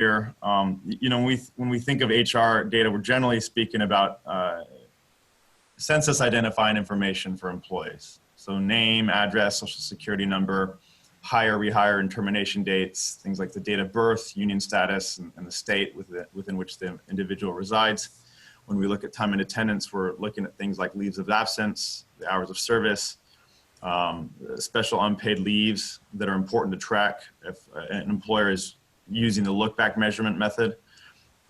here, when we think of HR data, we're generally speaking about census identifying information for employees. So name, address, social security number, hire, rehire, and termination dates, things like the date of birth, union status, and the state within which the individual resides. When we look at time and attendance, we're looking at things like leaves of absence, the hours of service, special unpaid leaves that are important to track if an employer is using the look-back measurement method.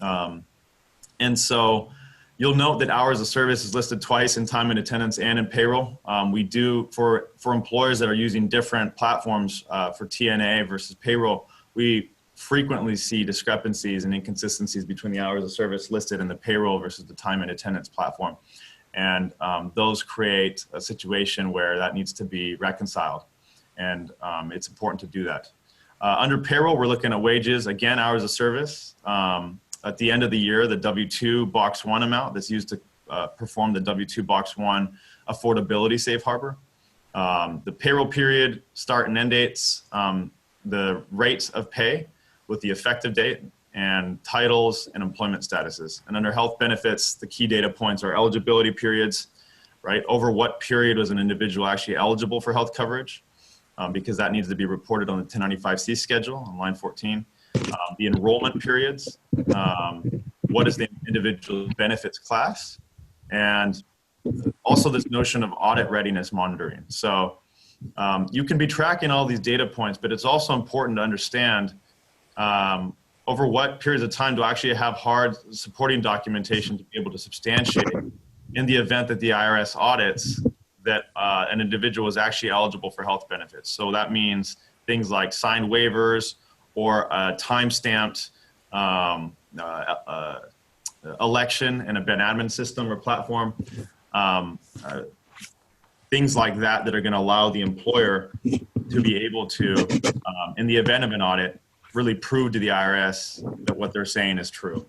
And so you'll note that hours of service is listed twice in time and attendance and in payroll. We do, for employers that are using different platforms for TNA versus payroll, we frequently see discrepancies and inconsistencies between the hours of service listed in the payroll versus the time and attendance platform. And those create a situation where that needs to be reconciled. And it's important to do that. Under payroll, we're looking at wages, again, hours of service. At the end of the year, the W-2 Box 1 amount that's used to perform the W-2 Box 1 affordability safe harbor. The payroll period, start and end dates, the rates of pay with the effective date, and titles and employment statuses. And under health benefits, the key data points are eligibility periods, right? Over what period was an individual actually eligible for health coverage? Because that needs to be reported on the 1095C schedule on line 14. The enrollment periods, what is the individual benefits class, and also this notion of audit readiness monitoring. So you can be tracking all these data points, but it's also important to understand over what periods of time do I actually have hard supporting documentation to be able to substantiate in the event that the IRS audits that an individual is actually eligible for health benefits. So that means things like signed waivers or a time-stamped election in a Ben admin system or platform. Things like that that are going to allow the employer to be able to, in the event of an audit, really prove to the IRS that what they're saying is true.